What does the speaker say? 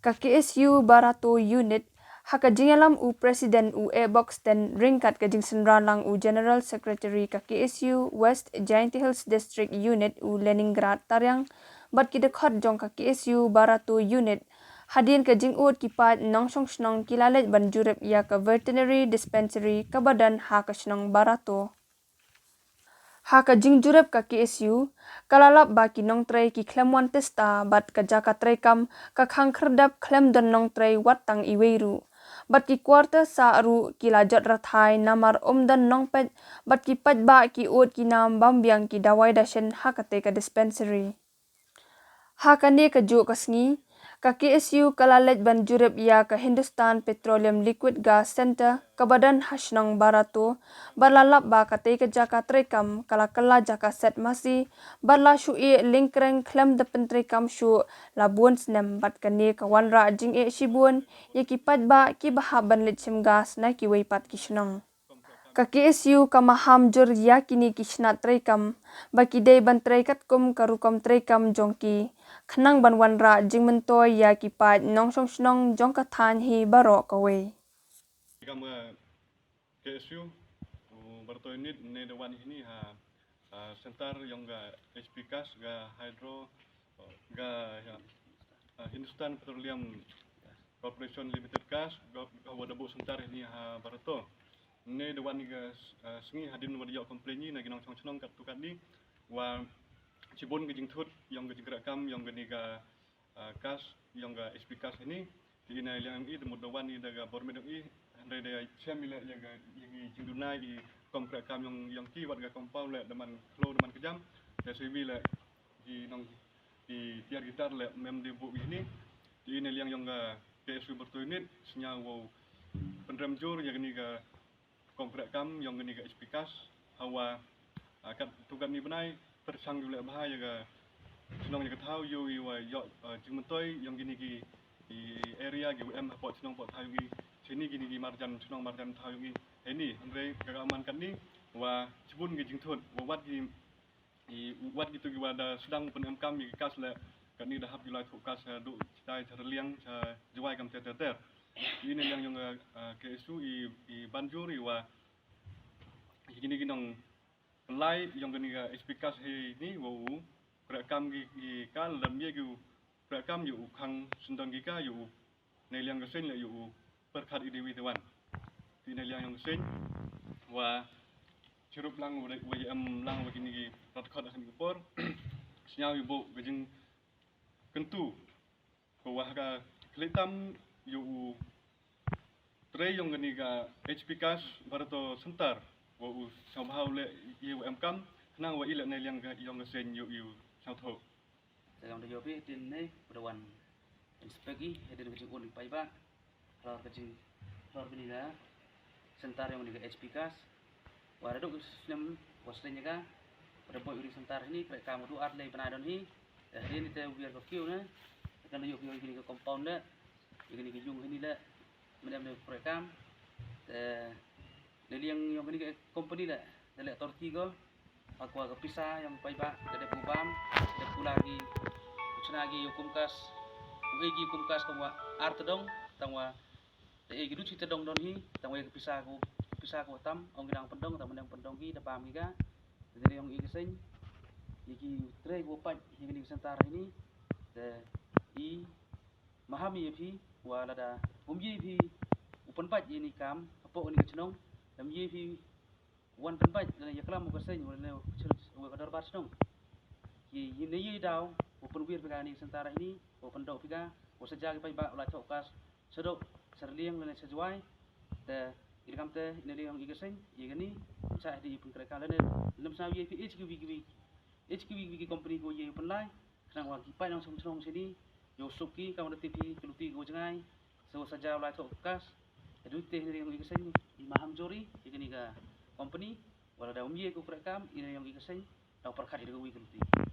KSU Barato Unit hakajingalam u Presiden u e-box dan ringkat kajing senralang u General Secretary KSU West Giant Hills District Unit u Leningrad Taryang bat kidekhat jong KSU Barato Unit hadin kajing ut kipat nongsong snong kilalet banjurep ya ke Veterinary Dispensary kabadan hakasnong Barato. Haka jingjurep ka KSU, kalalap ba ki nong tray ki klemwan testa bat ka jaka tray kam ka khang kerdap klem don nong tray wat tang iweru. Bat ki kuarta sa aru ki lajat rathai namar dan nong pet bat ki pat ba ki ut ki nam bambiang ki dawai dashen hakate ka dispensary. Haka ne ka juk kasngi, ka KSU kalalet banjurep ya ke Hindustan Petroleum Liquid Gas Center kabadan hasnong Barato balalap ba kate ke jaka trekam kala jaka set masih bala syui lingkreng klem depen trekam syu labuan senem bat kane kawan ra jing e shibun ye kipat ba ki bahaban lechem gas na ki weipat kishnong. Ka KSU kamaham jur yakini kishnat trekam baki day ban trekat kum karukom trekam jongki khnang ban wanra jing mentoy ya kipat nongsong snong jong ka than hi baro kawe. Kama KSU Barato Unit ne dewan ini sentar yang ga HPCAS ga Hydro ga Hindustan Petroleum Corporation Limited Gas ga wadabu sentar ini Barato ne dewan ni ga sengi hadin wadiak komplaini na ginong snong kat tukat ni wa cibon gejing thut yang gejing rakam yang gani ga kas yang ga HPCAS ini di ina yang i demut dewan ni daga bormedong i andre de chamile yang ga yang jindunai i konkret kam yang ki wat ga compound le deman flow deman kejam ya sebi le di nong di tiar gitar le mem di bu ini di ina yang ga KSU Barato Unit senya wo pendrem jur yang ni ga konkret kam yang gani ga HPCAS hawa kat tukan ni benai persang le bahaya ga senong yang tahu yo yo jingmentoy yang gini ki di area GWM pot senong pot tahu gi sini gini gi marjan senong marjan tahu gi ini andre kagaman kan ni wa cibun gi jingthut wa wat gitu gi wada sedang pen kam gi kas le kan ni dah hab gi lai thu kas du tai terliang juai kam ter ini yang KSU i banjuri wa gini ginong lai yang gini ga HPCAS ini wo rekam gi kal lam ye gi rekam yu khang sundang gi ka yu nei liang ga sen le yu perkhat idewi tewan ti nei liang yang sen wa cirup lang wa am lang wa gini gi rat khat akan gi por sinyal yu bo gejing kentu ko wa ga kletam yu tray yang gini ga HPCAS Barato sentar wa somehow le yu am kam nang wa ile nei liang ga yang ga sen yu sao thô. Dalam dia jopi tin ni berwan inspeksi hadir kecil pun pai ba kalau kecil kalau bini lah sentar yang di HPCAS waradu sistem wasnya ka pada boy uri sentar ini kamu tu art lay penadon ni hari ni kita biar kau na kan dia jopi ini ke compound dah ini ke jung ini dah mana program dari yang ini ke company dah dari authority ko aku agak pisah yang pai ba dari pubam dari pulagi lagi hukumkas uegi hukumkas kamu art dong tangwa egi du cita dong hi tangwa pisah ku tam ong gidang pendong tam yang pendong ki da pam ga dari yang egi sen egi tray go pat egi sentar ini de i mahami phi wala da umji phi upan pat ini kam apo ni chnong dam ye phi wan pan pat dan ya kalam ko sen wala wa kadar bat chnong ki ni ye daw open wir pegani sentara ini open dok pega o sejak pai ba la chokas sedok serliang le sejuai te irkam te ini yang igesen igani sa di pun kala kala ne lem sa ye HQV company go ye open lai nang wa ki pai nang song sini yo suki kam TV keluti go jangai so sejak la chokas edu te ini yang igesen di maham jori igani ga company wala da umye ko krekam ini yang igesen tau perkhat itu go keluti